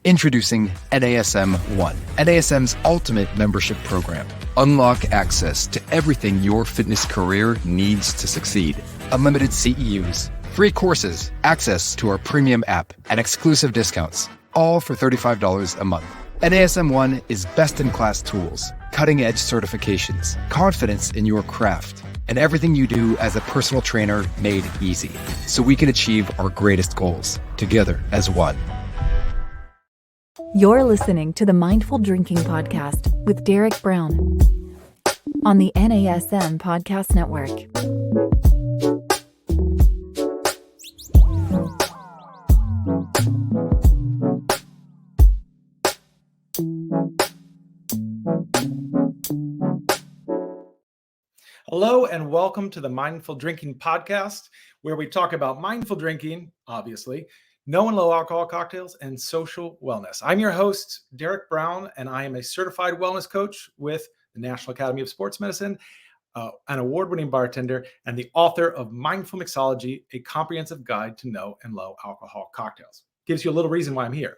Introducing NASM 1, NASM's ultimate membership program. Unlock access to everything your fitness career needs to succeed. Unlimited CEUs, free courses, access to our premium app, and exclusive discounts, all for $35 a month. NASM 1 is best-in-class tools, cutting-edge certifications, confidence in your craft, and everything you do as a personal trainer made easy, so we can achieve our greatest goals together as one. You're listening to the Mindful Drinking Podcast with Derek Brown on the NASM Podcast Network. Hello and welcome to the Mindful Drinking Podcast, where we talk about mindful drinking, obviously, no and low alcohol cocktails, and social wellness. I'm your host, Derek Brown, and I am a certified wellness coach with the National Academy of Sports Medicine, an award-winning bartender, and the author of Mindful Mixology, a comprehensive guide to no and low alcohol cocktails. Gives you a little reason why I'm here.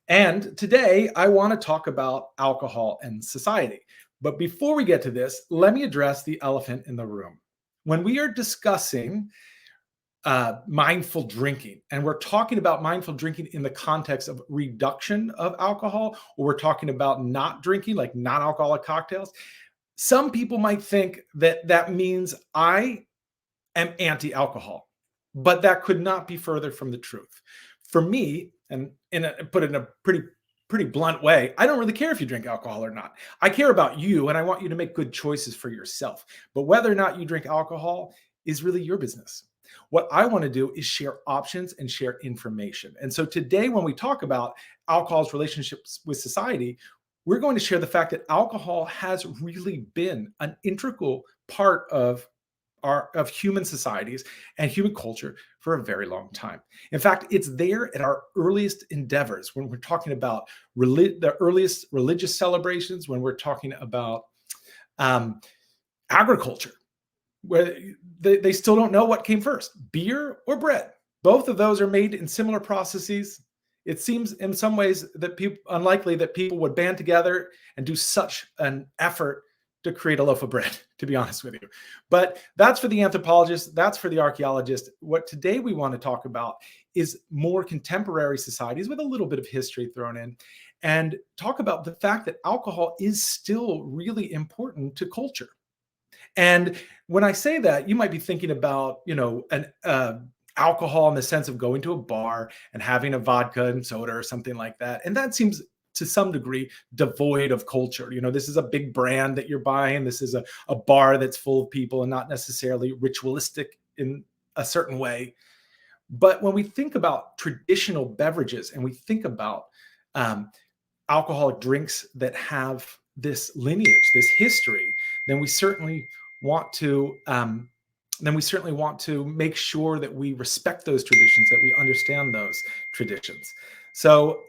And today I want to talk about alcohol and society. But before we get to this, let me address the elephant in the room. When we are discussing mindful drinking, and we're talking about mindful drinking in the context of reduction of alcohol, or we're talking about not drinking, like non-alcoholic cocktails, some people might think that that means I am anti-alcohol, but that could not be further from the truth. For me, and put it in a pretty blunt way, I don't really care if you drink alcohol or not. I care about you, and I want you to make good choices for yourself. But whether or not you drink alcohol is really your business. What I want to do is share options and share information. And so today, when we talk about alcohol's relationships with society, we're going to share the fact that alcohol has really been an integral part of human societies and human culture for a very long time. In fact, it's there at our earliest endeavors when we're talking about the earliest religious celebrations, when we're talking about agriculture, where they still don't know what came first, beer or bread. Both of those are made in similar processes. It seems in some ways that unlikely that people would band together and do such an effort to create a loaf of bread, to be honest with you. But that's for the anthropologist, that's for the archaeologist. What today we want to talk about is more contemporary societies with a little bit of history thrown in, and talk about the fact that alcohol is still really important to culture. And when I say that, you might be thinking about, an alcohol in the sense of going to a bar and having a vodka and soda or something like that. And that seems to some degree devoid of culture. This is a big brand that you're buying. This is a bar that's full of people and not necessarily ritualistic in a certain way. But when we think about traditional beverages and we think about alcoholic drinks that have this lineage, this history, then we certainly want to make sure that we respect those traditions, that we understand those traditions. So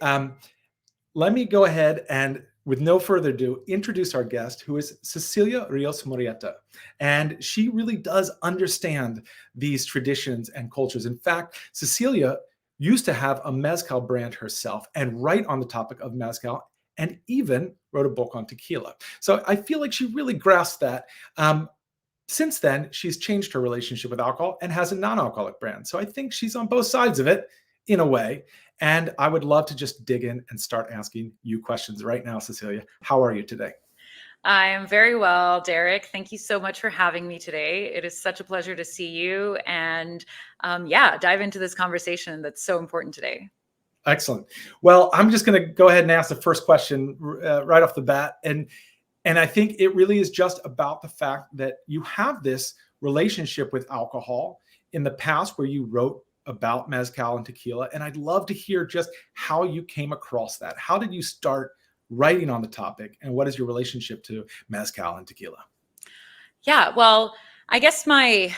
let me go ahead and, with no further ado, introduce our guest, who is Cecilia Rios Murrieta. And she really does understand these traditions and cultures. In fact, Cecilia used to have a Mezcal brand herself and write on the topic of Mezcal, and even wrote a book on tequila. So I feel like she really grasped that. Since then, she's changed her relationship with alcohol and has a non-alcoholic brand. So I think she's on both sides of it in a way. And I would love to just dig in and start asking you questions right now, Cecilia. How are you today? I am very well, Derek. Thank you so much for having me today. It is such a pleasure to see you and dive into this conversation that's so important today. Excellent. Well, I'm just going to go ahead and ask the first question right off the bat. And I think it really is just about the fact that you have this relationship with alcohol in the past where you wrote about Mezcal and tequila. And I'd love to hear just how you came across that. How did you start writing on the topic? And what is your relationship to Mezcal and tequila? Yeah, well, I guess my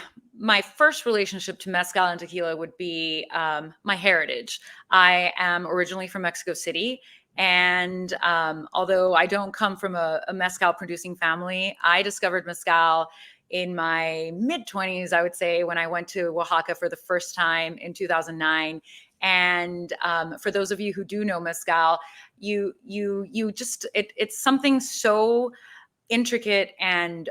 first relationship to Mezcal and tequila would be my heritage. I am originally from Mexico City. And although I don't come from a Mezcal producing family, I discovered Mezcal in my mid-20s, I would say, when I went to Oaxaca for the first time in 2009. And for those of you who do know mezcal, it's something so intricate and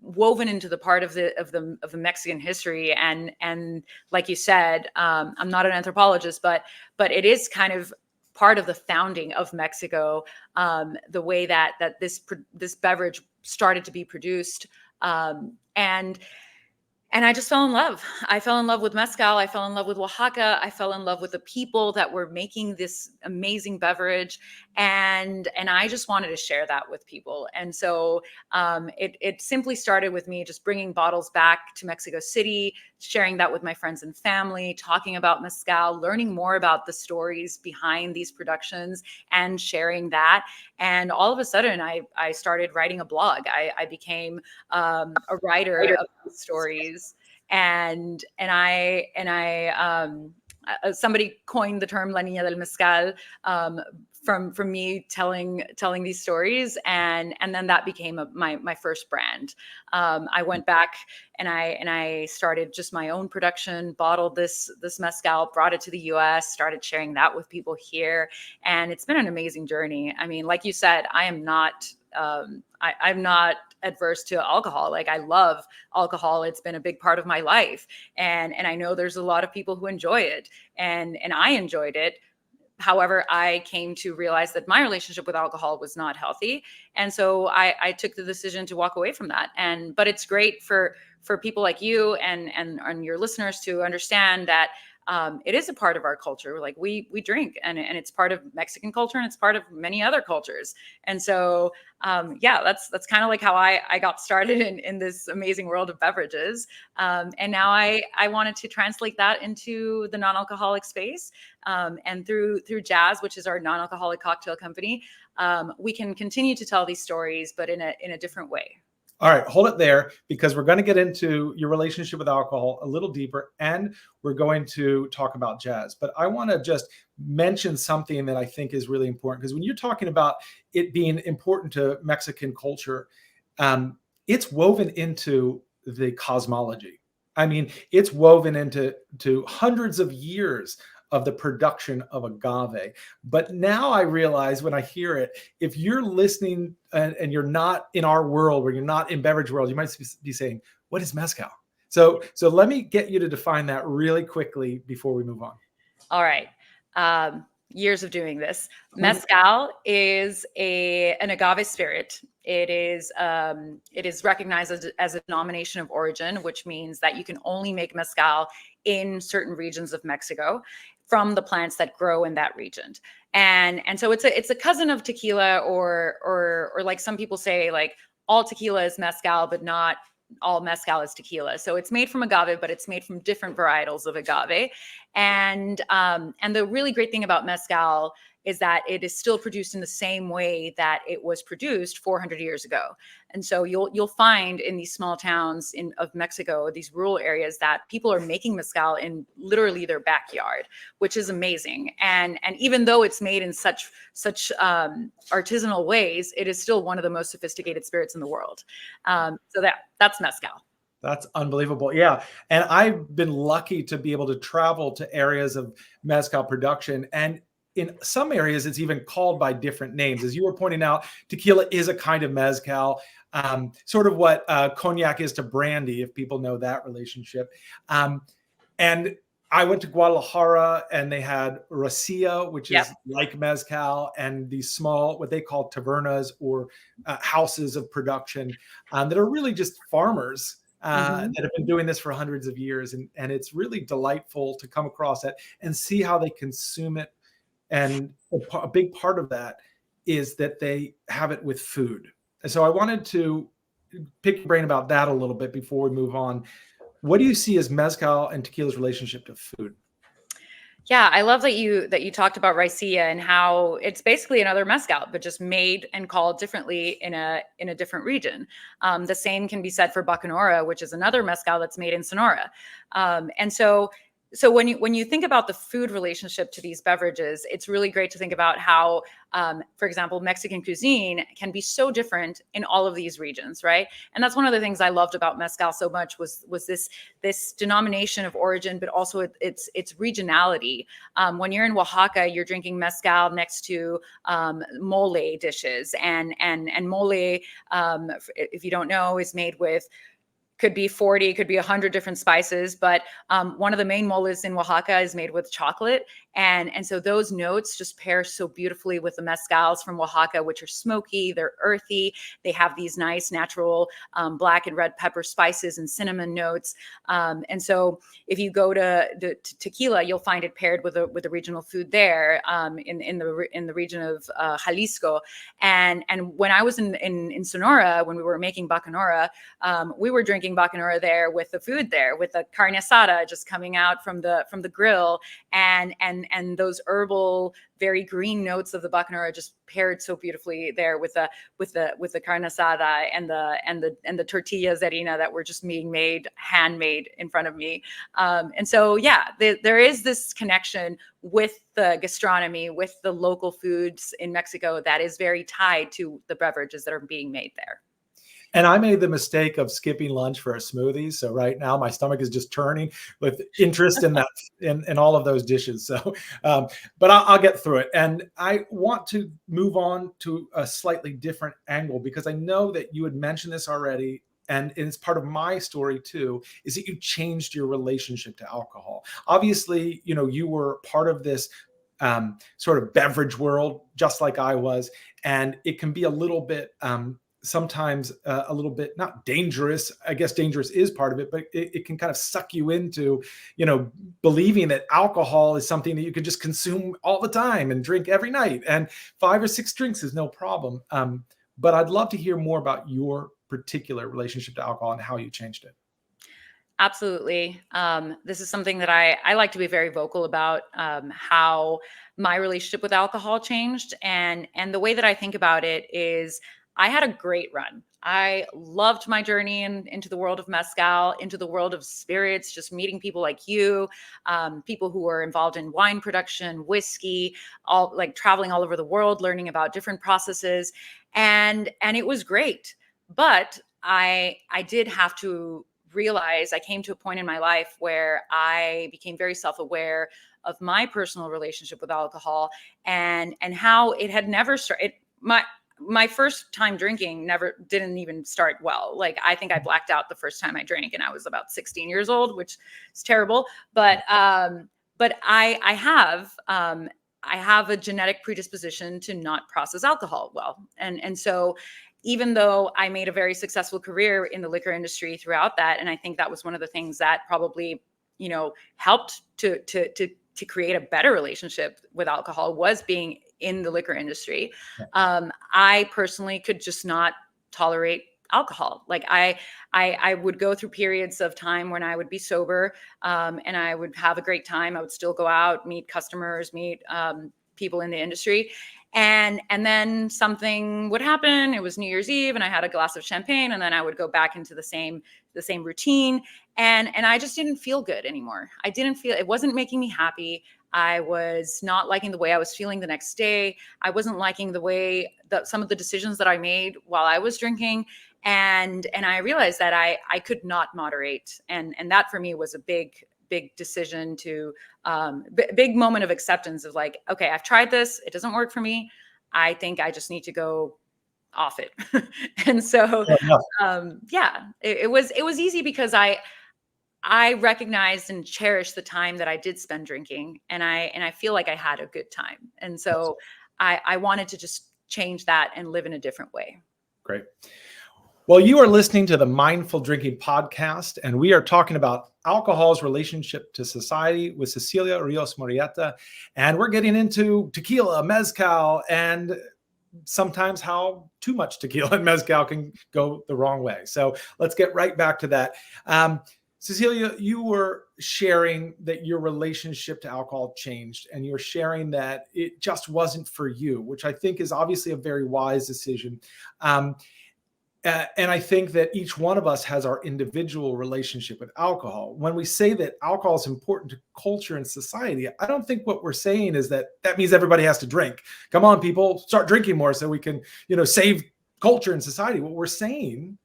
woven into the part of the Mexican history. And like you said, I'm not an anthropologist, but it is kind of part of the founding of Mexico, the way that this beverage started to be produced, and I just fell in love. I fell in love with mezcal. I fell in love with Oaxaca. I fell in love with the people that were making this amazing beverage, and I just wanted to share that with people. And so it simply started with me just bringing bottles back to Mexico City, sharing that with my friends and family, talking about mezcal, learning more about the stories behind these productions, and sharing that. And all of a sudden, I started writing a blog. I became a writer of these stories, and somebody coined the term "La Niña del Mezcal" from me telling these stories, and then that became my first brand. I went back and I started just my own production, bottled this mezcal, brought it to the US, started sharing that with people here, and it's been an amazing journey. I mean, like you said, I'm not adverse to alcohol. Like, I love alcohol. It's been a big part of my life, and I know there's a lot of people who enjoy it, and I enjoyed it. However, I came to realize that my relationship with alcohol was not healthy. And so I took the decision to walk away from that. But it's great for people like you and your listeners to understand that it is a part of our culture. Like, we drink, and it's part of Mexican culture, and it's part of many other cultures. And so, that's kind of like how I got started in this amazing world of beverages. And now I wanted to translate that into the non-alcoholic space. And through Jazz, which is our non-alcoholic cocktail company, we can continue to tell these stories, but in a different way. All right, hold it there, because we're going to get into your relationship with alcohol a little deeper, and we're going to talk about Jazz. But I want to just mention something that I think is really important, because when you're talking about it being important to Mexican culture, it's woven into the cosmology. I mean, it's woven into hundreds of years of the production of agave. But now I realize, when I hear it, if you're listening and you're not in our world, where you're not in beverage world, you might be saying, what is mezcal? So let me get you to define that really quickly before we move on. All right. Years of doing this. Mezcal is an agave spirit. It is recognized as a denomination of origin, which means that you can only make mezcal in certain regions of Mexico from the plants that grow in that region. And so it's a cousin of tequila, or like some people say, like, all tequila is mezcal, but not all mezcal is tequila. So it's made from agave, but it's made from different varietals of agave. And the really great thing about mezcal is that it is still produced in the same way that it was produced 400 years ago. And so you'll find in these small towns of Mexico, these rural areas, that people are making mezcal in literally their backyard, which is amazing. And even though it's made in such artisanal ways, it is still one of the most sophisticated spirits in the world. So that's mezcal. That's unbelievable. Yeah. And I've been lucky to be able to travel to areas of mezcal production. And in some areas, it's even called by different names. As you were pointing out, tequila is a kind of mezcal, sort of what cognac is to brandy, if people know that relationship. And I went to Guadalajara, and they had raicilla, which is like mezcal, and these small, what they call tabernas, or houses of production, that are really just farmers that have been doing this for hundreds of years. And it's really delightful to come across that and see how they consume it. And a big part of that is that they have it with food. And so I wanted to pick your brain about that a little bit before we move on. What do you see as mezcal and tequila's relationship to food? Yeah, I love that you talked about raicilla and how it's basically another mezcal, but just made and called differently in a different region. The same can be said for Bacanora, which is another mezcal that's made in Sonora. And so so when you think about the food relationship to these beverages, it's really great to think about how, for example, Mexican cuisine can be so different in all of these regions, right? And that's one of the things I loved about mezcal so much was this denomination of origin, but also its regionality. When you're in Oaxaca, you're drinking mezcal next to mole dishes, and mole, if you don't know, is made with, could be 40, could be 100 different spices. But one of the main moles in Oaxaca is made with chocolate. And so those notes just pair so beautifully with the mezcals from Oaxaca, which are smoky, they're earthy. They have these nice natural black and red pepper spices and cinnamon notes. And so if you go to tequila, you'll find it paired with a regional food there, in the region of Jalisco. And when I was in Sonora, when we were making bacanora, we were drinking bacanora there with the food there, with the carne asada just coming out from the grill, and those herbal, very green notes of the bacanora just paired so beautifully there with the carne asada and the tortillas de harina that were just being handmade in front of me. And so yeah, there is this connection with the gastronomy, with the local foods in Mexico that is very tied to the beverages that are being made there. And I made the mistake of skipping lunch for a smoothie. So right now my stomach is just turning with interest in that, in all of those dishes. So, but I'll get through it. And I want to move on to a slightly different angle, because I know that you had mentioned this already, and it's part of my story too, is that you changed your relationship to alcohol. Obviously, you were part of this sort of beverage world, just like I was. And it can be a little bit, sometimes a little bit, not dangerous. I guess dangerous is part of it, but it can kind of suck you into, believing that alcohol is something that you could just consume all the time and drink every night. And 5 or 6 drinks is no problem. But I'd love to hear more about your particular relationship to alcohol and how you changed it. Absolutely. This is something that I like to be very vocal about, how my relationship with alcohol changed. And the way that I think about it is, I had a great run. I loved my journey into the world of mezcal, into the world of spirits, just meeting people like you, people who were involved in wine production, whiskey, all like traveling all over the world, learning about different processes. And it was great. But I did have to realize, I came to a point in my life where I became very self-aware of my personal relationship with alcohol, and how it had never started. My first time drinking didn't even start well. Like, I think I blacked out the first time I drank, and I was about 16 years old, which is terrible. But I have a genetic predisposition to not process alcohol well. And so even though I made a very successful career in the liquor industry throughout that, and I think that was one of the things that probably, helped to create a better relationship with alcohol, was being in the liquor industry. I personally could just not tolerate alcohol. Like, I would go through periods of time when I would be sober, and I would have a great time. I would still go out, meet customers, meet people in the industry. And then something would happen. It was New Year's Eve, and I had a glass of champagne, and then I would go back into the same routine. And I just didn't feel good anymore. It wasn't making me happy. I was not liking the way I was feeling the next day. I wasn't liking the way that some of the decisions that I made while I was drinking. And I realized that I could not moderate. And that for me was a big decision to, big moment of acceptance of like, okay, I've tried this. It doesn't work for me. I think I just need to go off it. And so, it was easy because I recognized and cherished the time that I did spend drinking, and I feel like I had a good time. And so I wanted to just change that and live in a different way. Great. Well, you are listening to the Mindful Drinking Podcast, and we are talking about alcohol's relationship to society with Cecilia Rios Murrieta. And we're getting into tequila, mezcal, and sometimes how too much tequila and mezcal can go the wrong way. So let's get right back to that. Cecilia, you were sharing that your relationship to alcohol changed, and you're sharing that it just wasn't for you, which I think is obviously a very wise decision. And I think that each one of us has our individual relationship with alcohol. When we say that alcohol is important to culture and society, I don't think what we're saying is that means everybody has to drink. Come on, people, start drinking more so we can, save culture and society. What we're saying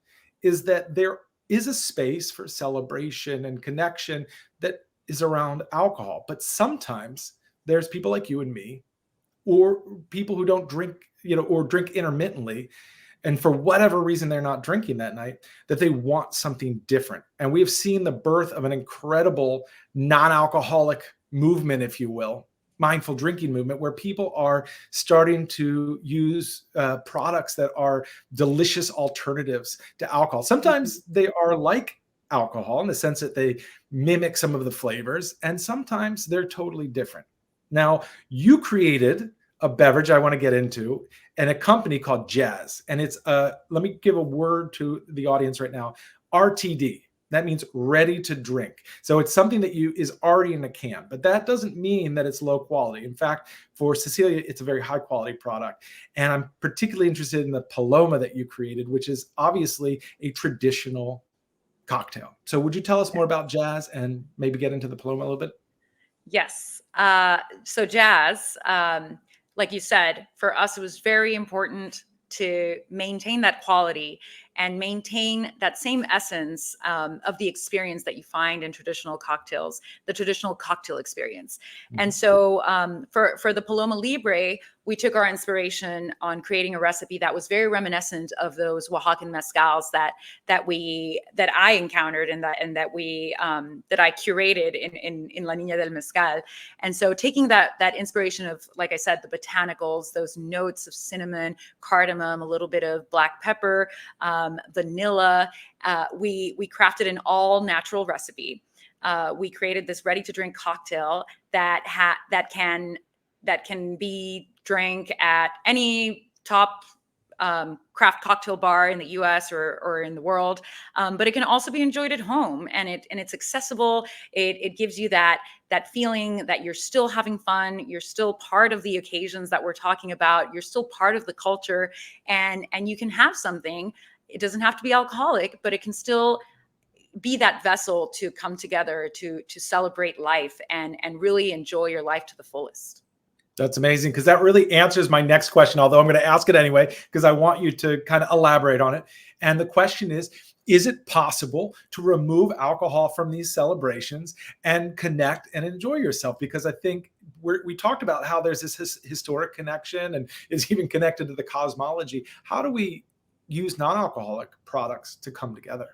is that there is a space for celebration and connection that is around alcohol. But sometimes there's people like you and me, or people who don't drink, or drink intermittently, and for whatever reason they're not drinking that night, that they want something different. And we have seen the birth of an incredible non-alcoholic movement, if you will, mindful drinking movement, where people are starting to use products that are delicious alternatives to alcohol. Sometimes they are like alcohol in the sense that they mimic some of the flavors, and sometimes they're totally different. Now, you created a beverage I want to get into, and a company called Jazz. And it's let me give a word to the audience right now. RTD. That means ready to drink. So it's something that is already in a can, but that doesn't mean that it's low quality. In fact, for Cecilia, it's a very high quality product. And I'm particularly interested in the Paloma that you created, which is obviously a traditional cocktail. So would you tell us more about Jazz and maybe get into the Paloma a little bit? Yes. So Jazz, like you said, for us, it was very important to maintain that quality and maintain that same essence of the experience that you find in traditional cocktails, the traditional cocktail experience. And so for the Paloma Libre, we took our inspiration on creating a recipe that was very reminiscent of those Oaxacan mezcals that I encountered and that I curated in La Niña del Mezcal. And so taking that inspiration of, like I said, the botanicals, those notes of cinnamon, cardamom, a little bit of black pepper, vanilla, we crafted an all natural recipe. We created this ready to drink cocktail that can be drank at any top craft cocktail bar in the US or in the world. But it can also be enjoyed at home, and it's accessible. It gives you that feeling that you're still having fun. You're still part of the occasions that we're talking about. You're still part of the culture, and you can have something. It doesn't have to be alcoholic, but it can still be that vessel to come together to celebrate life and really enjoy your life to the fullest. That's amazing, because that really answers my next question, although I'm going to ask it anyway, because I want you to kind of elaborate on it. And the question is it possible to remove alcohol from these celebrations and connect and enjoy yourself? Because I think we talked about how there's this historic connection and is even connected to the cosmology. How do we use non-alcoholic products to come together?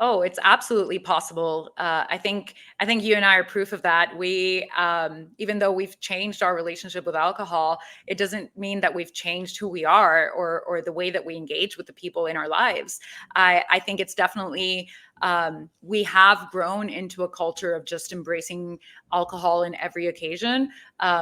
Oh, it's absolutely possible. I think you and I are proof of that. We, even though we've changed our relationship with alcohol, it doesn't mean that we've changed who we are or the way that we engage with the people in our lives. I think it's definitely, we have grown into a culture of just embracing alcohol in every occasion.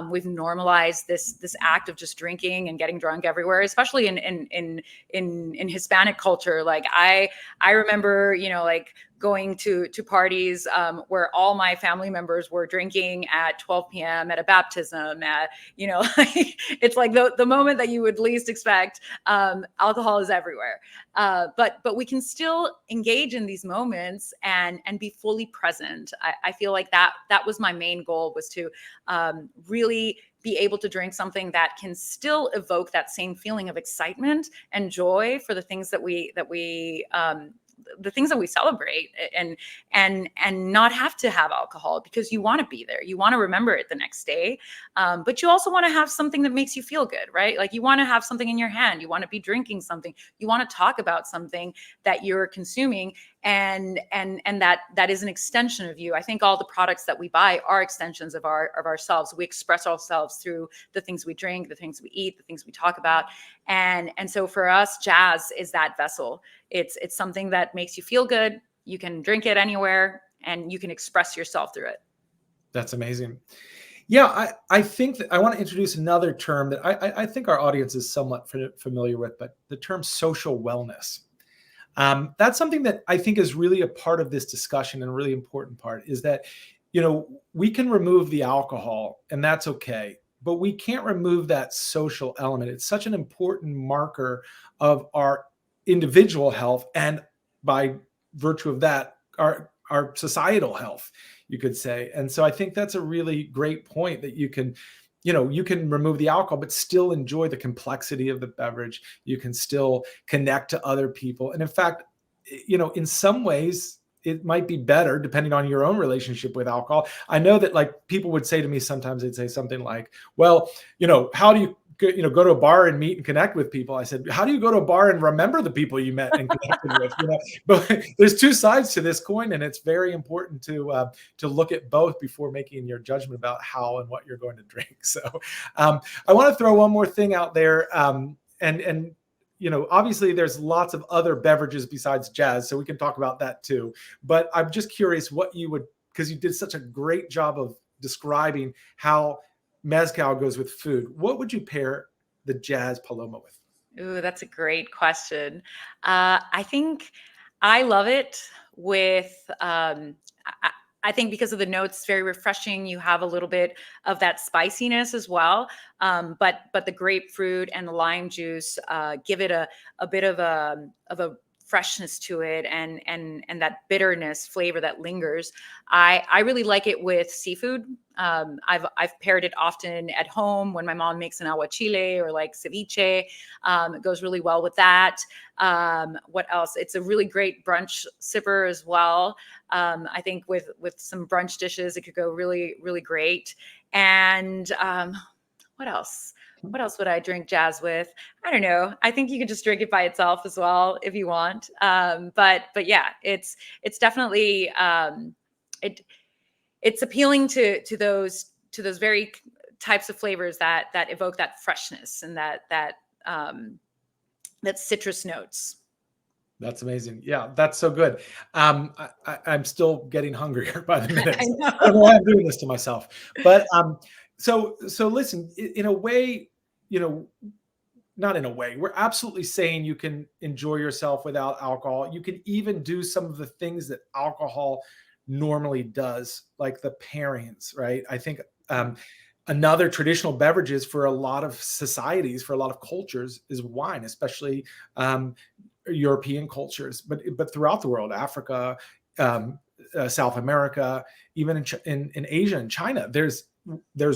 We've normalized this act of just drinking and getting drunk everywhere, especially in Hispanic culture. Like I remember, like going to parties where all my family members were drinking at 12 p.m. at a baptism, it's like the moment that you would least expect. Alcohol is everywhere. But we can still engage in these moments and be fully present. I feel like that was my main goal, was to really be able to drink something that can still evoke that same feeling of excitement and joy for the things that we celebrate, and not have to have alcohol, because you want to be there. You want to remember it the next day. But you also want to have something that makes you feel good, right? Like you want to have something in your hand. You want to be drinking something. You want to talk about something that you're consuming, and that is an extension of you. I think all the products that we buy are extensions of ourselves. We express ourselves through the things we drink, the things we eat, the things we talk about. And so for us, Jazz is that vessel. It's something that makes you feel good. You can drink it anywhere, and you can express yourself through it. That's amazing. Yeah, I think that I want to introduce another term that I think our audience is somewhat familiar with, but the term social wellness. That's something that I think is really a part of this discussion, and a really important part is that, we can remove the alcohol, and that's okay, but we can't remove that social element. It's such an important marker of our individual health, and by virtue of that, our societal health, you could say. And so I think that's a really great point, that you can remove the alcohol, but still enjoy the complexity of the beverage. You can still connect to other people. And in fact, in some ways, it might be better depending on your own relationship with alcohol. I know that like people would say to me sometimes, they'd say something like, well, how do you go to a bar and meet and connect with people? I said, how do you go to a bar and remember the people you met and connected with? But there's two sides to this coin, and it's very important to look at both before making your judgment about how and what you're going to drink. So I want to throw one more thing out there, and obviously there's lots of other beverages besides jazz, so we can talk about that too. But I'm just curious what you would, because you did such a great job of describing how Mezcal goes with food. What would you pair the Jazz Paloma with? Ooh, that's a great question. I think I love it with, I think because of the notes, very refreshing. You have a little bit of that spiciness as well. But the grapefruit and the lime juice give it a bit of a freshness to it, and that bitterness flavor that lingers. I really like it with seafood. I've paired it often at home when my mom makes an aguachile or like ceviche. It goes really well with that. What else? It's a really great brunch sipper as well. I think with some brunch dishes, it could go really, really great. And what else? What else would I drink jazz with? I don't know. I think you could just drink it by itself as well if you want. But yeah, it's definitely it's appealing to those very types of flavors that evoke that freshness and that citrus notes. That's amazing. Yeah, that's so good. I'm still getting hungrier by the minute. I don't know why I'm doing this to myself. But so listen, in a way, not in a way, we're absolutely saying you can enjoy yourself without alcohol. You can even do some of the things that alcohol normally does, like the pairings, right? I think another traditional beverages for a lot of societies, for a lot of cultures, is wine, especially European cultures, but throughout the world, Africa, South America, even in Asia and China, there's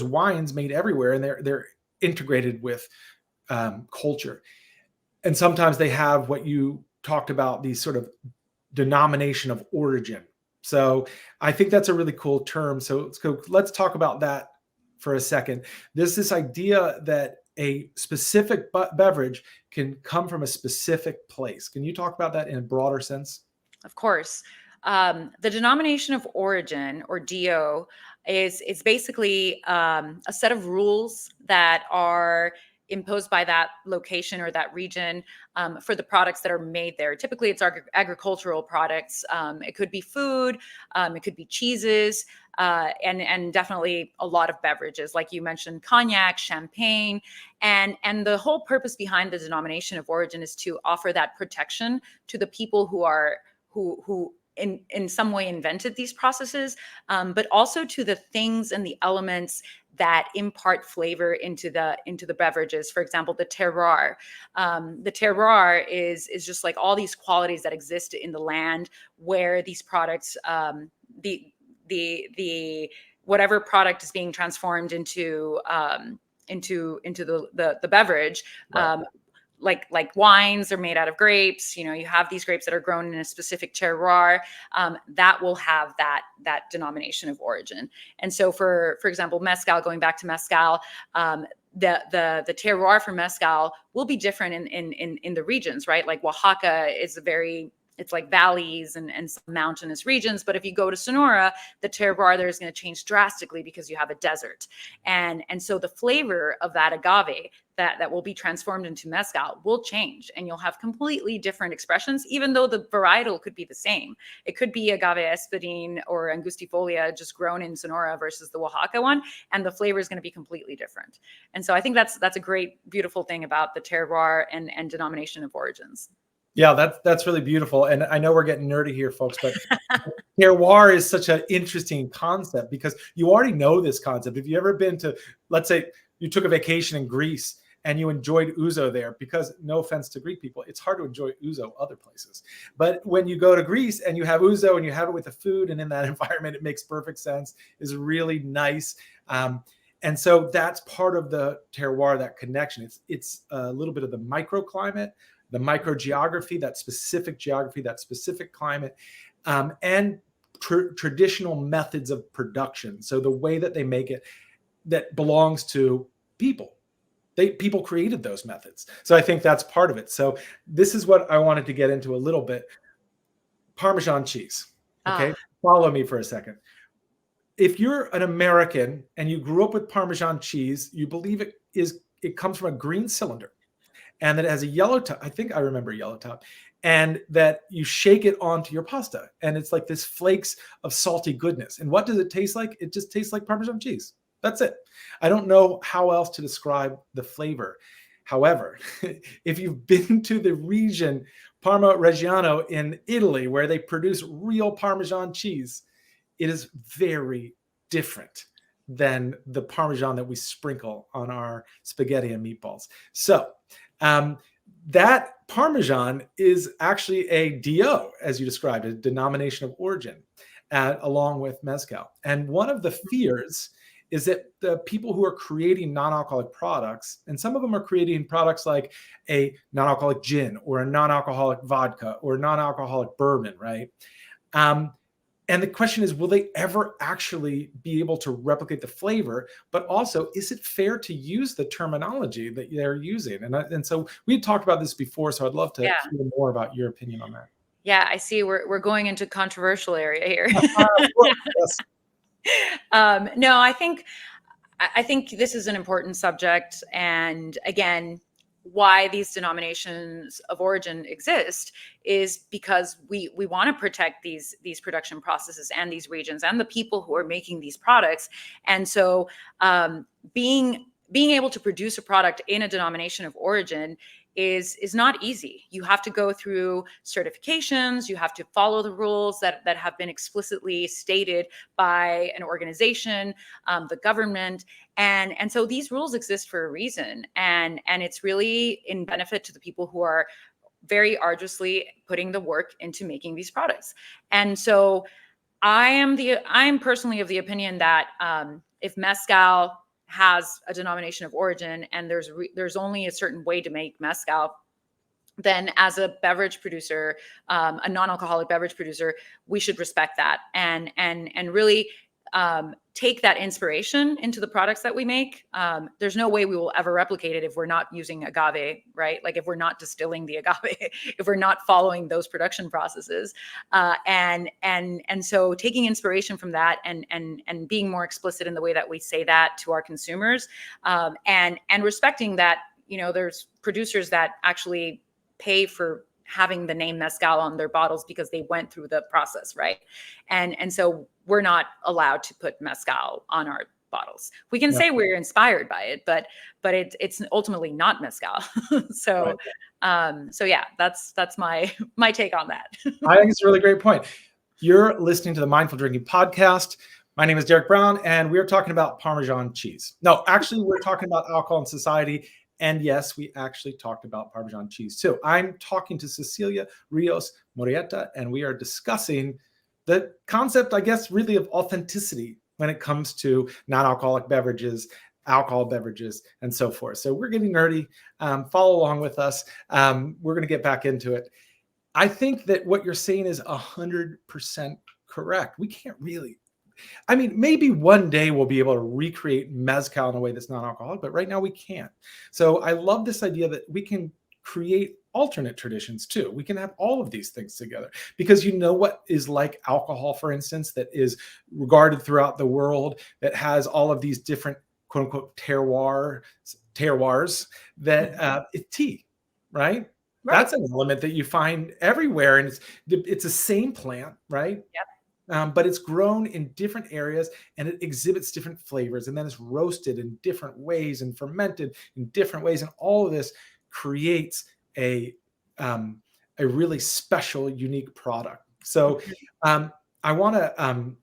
wines made everywhere, and they're integrated with culture. And sometimes they have what you talked about, these sort of denomination of origin. So I think that's a really cool term. So let's talk about that for a second. There's this idea that a specific beverage can come from a specific place. Can you talk about that in a broader sense? Of course. The denomination of origin, or DO, is basically a set of rules that are imposed by that location or that region for the products that are made there. Typically, it's agricultural products. It could be food, it could be cheeses, and definitely a lot of beverages, like you mentioned, cognac, champagne, and the whole purpose behind the denomination of origin is to offer that protection to the people who in some way invented these processes, but also to the things and the elements that impart flavor into the beverages. For example, the terroir. The terroir is just like all these qualities that exist in the land where these products, the whatever product is being transformed into the beverage. Right. Like wines are made out of grapes. You have these grapes that are grown in a specific terroir that will have that denomination of origin. And so, for example, mezcal. Going back to mezcal, the terroir for mezcal will be different in the regions, right? Like Oaxaca is it's like valleys and some mountainous regions. But if you go to Sonora, the terroir there is going to change drastically because you have a desert. And so the flavor of that agave that will be transformed into mezcal will change, and you'll have completely different expressions, even though the varietal could be the same. It could be agave espadín or angustifolia just grown in Sonora versus the Oaxaca one, and the flavor is going to be completely different. And so I think that's a great, beautiful thing about the terroir and denomination of origins. Yeah, that's really beautiful. And I know we're getting nerdy here, folks, but terroir is such an interesting concept because you already know this concept. If you ever been to, let's say you took a vacation in Greece and you enjoyed ouzo there, because no offense to Greek people, it's hard to enjoy ouzo other places. But when you go to Greece and you have ouzo and you have it with the food and in that environment, it makes perfect sense. It's really nice. And so that's part of the terroir, that connection. It's a little bit of the microclimate, the microgeography, that specific geography, that specific climate, and traditional methods of production. So the way that they make it, that belongs to people. People created those methods. So I think that's part of it. So this is what I wanted to get into a little bit. Parmesan cheese. Okay. Follow me for a second. If you're an American and you grew up with Parmesan cheese, you believe it comes from a green cylinder, and that it has a yellow top. I think I remember yellow top, and that you shake it onto your pasta, and it's like this flakes of salty goodness. And what does it taste like? It just tastes like Parmesan cheese. That's it. I don't know how else to describe the flavor. However, if you've been to the region Parma Reggiano in Italy, where they produce real Parmesan cheese, it is very different than the Parmesan that we sprinkle on our spaghetti and meatballs. So that Parmesan is actually a DO, as you described, a denomination of origin, along with Mezcal. And one of the fears is that the people who are creating non-alcoholic products, and some of them are creating products like a non-alcoholic gin or a non-alcoholic vodka or non-alcoholic bourbon, right? And the question is, will they ever actually be able to replicate the flavor? But also, is it fair to use the terminology that they're using? And so we talked about this before, so I'd love to hear more about your opinion on that. Yeah, I see. We're going into controversial area here. Yes. No, I think this is an important subject, and again, why these denominations of origin exist is because we want to protect these production processes and these regions and the people who are making these products. And so being able to produce a product in a denomination of origin is not easy. You have to go through certifications, you have to follow the rules that have been explicitly stated by an organization, the government. And so these rules exist for a reason. And it's really in benefit to the people who are very arduously putting the work into making these products. And so I'm personally of the opinion that if Mezcal has a denomination of origin and there's only a certain way to make Mezcal, then as a beverage producer, a non-alcoholic beverage producer, we should respect that and really take that inspiration into the products that we make. There's no way we will ever replicate it if we're not using agave, right? Like if we're not distilling the agave, if we're not following those production processes. And so taking inspiration from that and being more explicit in the way that we say that to our consumers, and respecting that, there's producers that actually pay for having the name Mezcal on their bottles because they went through the process, right? And so we're not allowed to put Mezcal on our bottles. We can say we're inspired by it, but it's ultimately not Mezcal. So yeah, that's my take on that. I think it's a really great point. You're listening to the Mindful Drinking Podcast. My name is Derek Brown, and we're talking about Parmesan cheese. No, actually, we're talking about alcohol in society. And yes, we actually talked about Parmesan cheese too. I'm talking to Cecilia Rios Murrieta, and we are discussing the concept, I guess, really of authenticity when it comes to non-alcoholic beverages, alcohol beverages, and so forth. So we're getting nerdy. Follow along with us. We're going to get back into it. I think that what you're saying is 100% correct. We can't really, maybe one day we'll be able to recreate Mezcal in a way that's non-alcoholic, but right now we can't. So I love this idea that we can create alternate traditions too. We can have all of these things together, because what is like alcohol, for instance, that is regarded throughout the world, that has all of these different quote unquote terroirs that it's tea, right? That's an element that you find everywhere, and it's the same plant, right? Yep. But it's grown in different areas and it exhibits different flavors, and then it's roasted in different ways and fermented in different ways. And all of this creates a really special, unique product. So I want to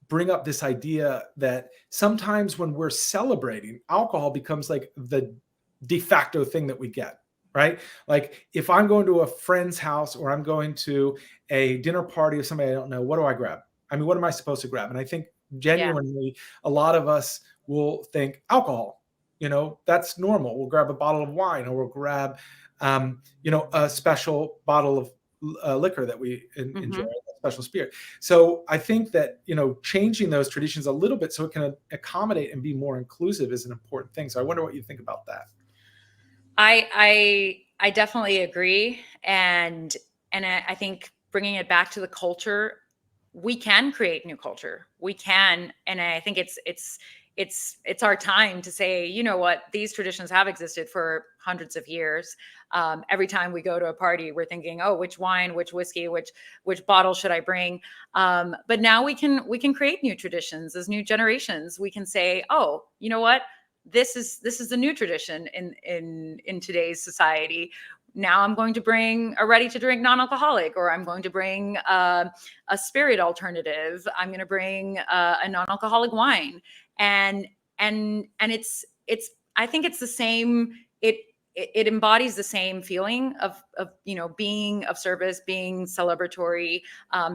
bring up this idea that sometimes when we're celebrating, alcohol becomes like the de facto thing that we get, right? Like if I'm going to a friend's house or I'm going to a dinner party of somebody I don't know, what do I grab? I mean, what am I supposed to grab? And I think genuinely, a lot of us will think alcohol. That's normal. We'll grab a bottle of wine, or we'll grab, a special bottle of liquor that we enjoy, a special spirit. So I think that, changing those traditions a little bit so it can accommodate and be more inclusive is an important thing. So I wonder what you think about that. I definitely agree. And I think bringing it back to the culture, we can create new culture. We can. And I think it's our time to say, you know what, these traditions have existed for hundreds of years. Every time we go to a party, we're thinking, oh, which wine, which whiskey, which bottle should I bring? But now we can create new traditions as new generations. We can say, oh, you know what, this is the new tradition in today's society. Now I'm going to bring a ready to drink non-alcoholic, or I'm going to bring a spirit alternative. I'm going to bring a non-alcoholic wine. And it's I think it's the same. It embodies the same feeling of being of service, being celebratory,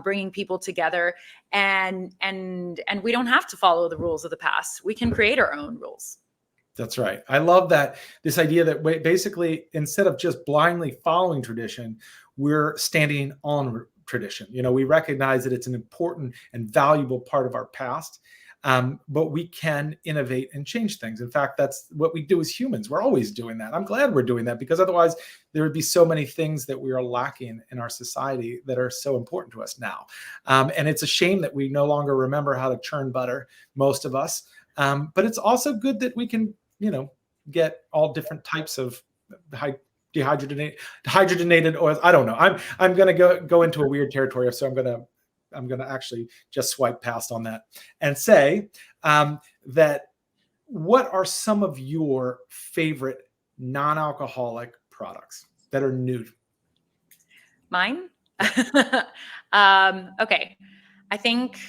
bringing people together, and we don't have to follow the rules of the past. We can create our own rules. That's right. I love that, this idea that basically, instead of just blindly following tradition, we're standing on tradition. We recognize that it's an important and valuable part of our past, but we can innovate and change things. In fact, that's what we do as humans. We're always doing that. I'm glad we're doing that, because otherwise there would be so many things that we are lacking in our society that are so important to us now. And it's a shame that we no longer remember how to churn butter, most of us. But it's also good that we can, get all different types of dehydrogenated oils. I don't know. I'm going to go into a weird territory, so I'm going to actually just swipe past on that and say that what are some of your favorite non-alcoholic products that are new? Mine? Okay. I think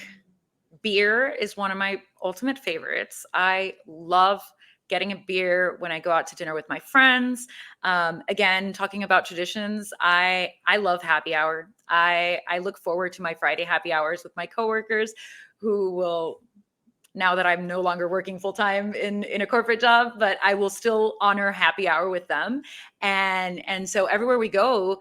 beer is one of my ultimate favorites. I love getting a beer when I go out to dinner with my friends. Again, talking about traditions, I love happy hour. I look forward to my Friday happy hours with my coworkers, who will, now that I'm no longer working full time in a corporate job, but I will still honor happy hour with them. And so everywhere we go,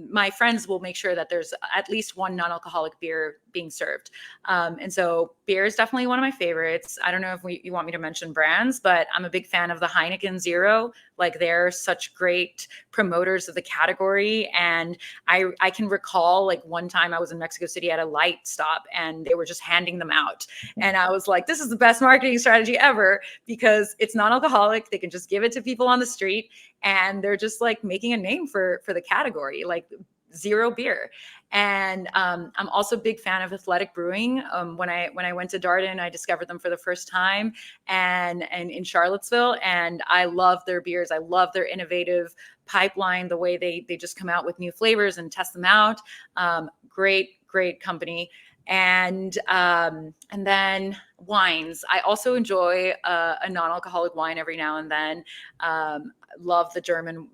my friends will make sure that there's at least one non-alcoholic beer being served. And so beer is definitely one of my favorites. I don't know if you want me to mention brands, but I'm a big fan of the Heineken Zero. Like, they're such great promoters of the category. And I can recall, like, one time I was in Mexico City at a light stop and they were just handing them out. And I was like, this is the best marketing strategy ever, because it's non-alcoholic. They can just give it to people on the street, and they're just like making a name for the category, like zero beer. And I'm also a big fan of Athletic Brewing. When I went to Darden, I discovered them for the first time, and in Charlottesville, and I love their beers. I love their innovative pipeline, the way they just come out with new flavors and test them out. Great company. And then wines. I also enjoy a non-alcoholic wine every now and then. Love the German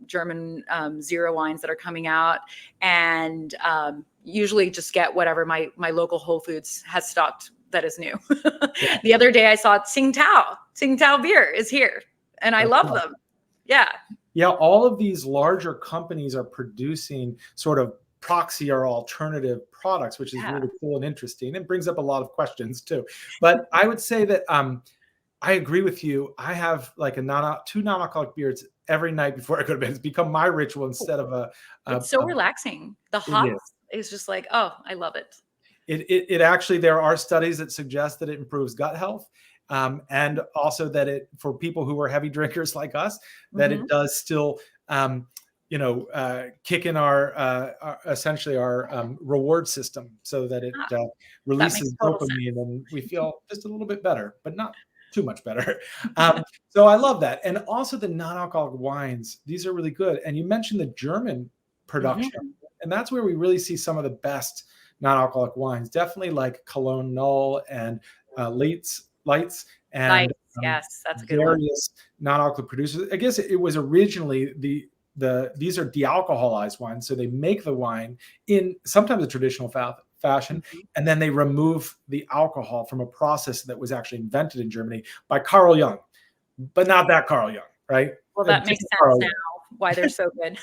zero wines that are coming out, and usually just get whatever my local Whole Foods has stocked that is new. The other day I saw Tsingtao beer is here, and I love them. Yeah. All of these larger companies are producing sort of proxy or alternative products, which is really cool and interesting. It brings up a lot of questions too. But I would say that I agree with you. I have like two non-alcoholic beers every night before I go to bed. It's become my ritual instead of it's so relaxing. The hops is just like, oh, I love it. It actually, there are studies that suggest that it improves gut health. And also that it, for people who are heavy drinkers like us, that it does still, kick in our essentially our reward system, so that it releases dopamine and we feel just a little bit better, but not too much better. So I love that. And also the non-alcoholic wines, these are really good. And you mentioned the German production, and that's where we really see some of the best non-alcoholic wines, definitely like Cologne Null and Lights and Yes, that's a good one. various non-alcoholic producers. I guess it was originally these are de-alcoholized wines, so they make the wine in sometimes a traditional fashion, Mhm. and then they remove the alcohol from a process that was actually invented in Germany by Carl Jung, but not that Carl Jung, right? Well, A that makes different sense Carl now Jung. why they're so good.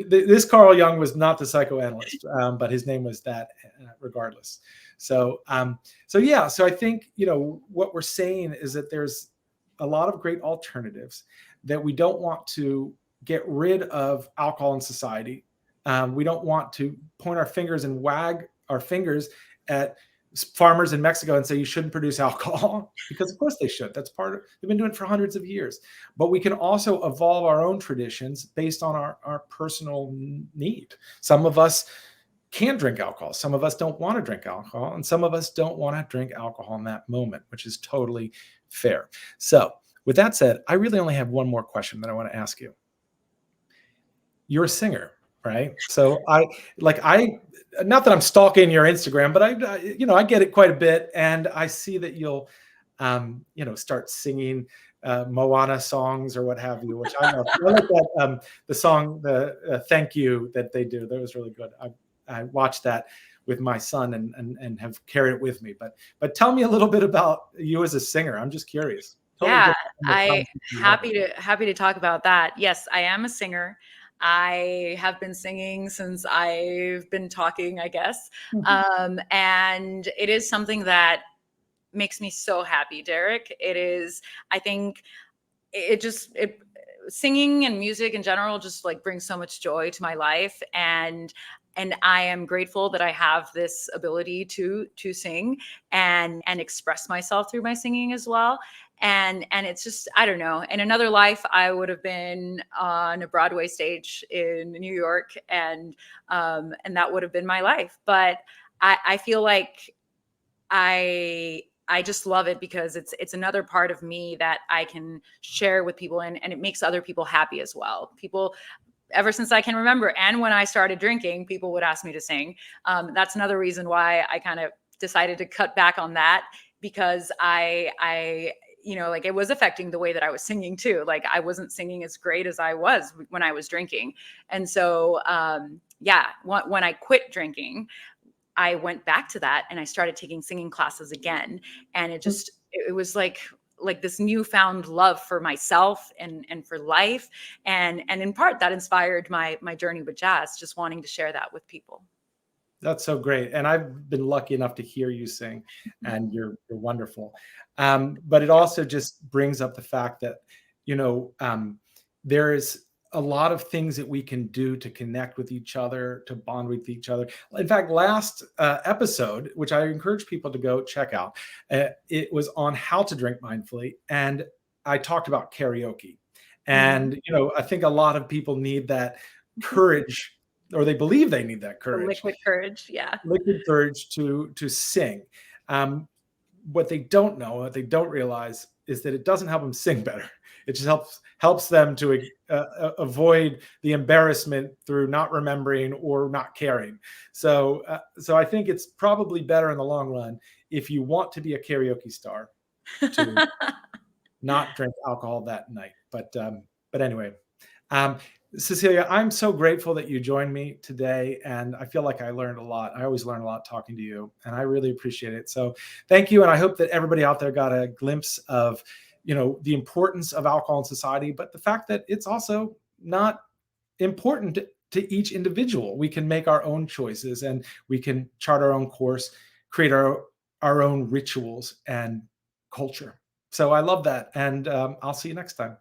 This Carl Jung was not the psychoanalyst, but his name was that regardless. So, so I think, what we're saying is that there's a lot of great alternatives, that we don't want to get rid of alcohol in society. We don't want to point our fingers and wag our fingers at farmers in Mexico and say you shouldn't produce alcohol, because of course they should. That's part of, they've been doing it for hundreds of years. But we can also evolve our own traditions based on our personal need. Some of us can drink alcohol. Some of us don't want to drink alcohol, and some of us don't want to drink alcohol in that moment, which is totally fair. So with that said, I really only have one more question that I want to ask you. You're a singer, right? So not that I'm stalking your Instagram, but I get it quite a bit, and I see that you'll, start singing Moana songs or what have you, which I love. I like that the song, the "Thank You" that they do. That was really good. I watched that with my son and have carried it with me. But tell me a little bit about you as a singer. I'm just curious. Totally Yeah, different from the I concept you have. happy to talk about that. Yes, I am a singer. I have been singing since I've been talking, I guess. And it is something that makes me so happy, Derek. It is, I think it singing and music in general just like brings so much joy to my life, and I am grateful that I have this ability to sing and express myself through my singing as well. And it's just, I don't know, in another life I would have been on a Broadway stage in New York, and that would have been my life. But I feel like I just love it because it's another part of me that I can share with people, and it makes other people happy as well. People, ever since I can remember, and when I started drinking, people would ask me to sing. That's another reason why I kind of decided to cut back on that, because like it was affecting the way that I was singing too. Like I wasn't singing as great as I was when I was drinking. And so when I quit drinking, I went back to that and I started taking singing classes again. And it was like this newfound love for myself and for life. And in part that inspired my journey with jazz, just wanting to share that with people. That's so great. And I've been lucky enough to hear you sing, and you're wonderful. But it also just brings up the fact that, there is a lot of things that we can do to connect with each other, to bond with each other. In fact, last episode, which I encourage people to go check out, it was on how to drink mindfully. And I talked about karaoke. And, I think a lot of people need that courage, or they believe they need that The courage, liquid courage. Yeah. liquid courage to sing. What they don't know, what they don't realize, is that it doesn't help them sing better. It just helps them to avoid the embarrassment through not remembering or not caring. So I think it's probably better in the long run, if you want to be a karaoke star, to not drink alcohol that night. But anyway, Cecilia, I'm so grateful that you joined me today, and I feel like I learned a lot. I always learn a lot talking to you, and I really appreciate it. So thank you, and I hope that everybody out there got a glimpse of, the importance of alcohol in society, but the fact that it's also not important to each individual. We can make our own choices, and we can chart our own course, create our own rituals and culture. So I love that, and I'll see you next time.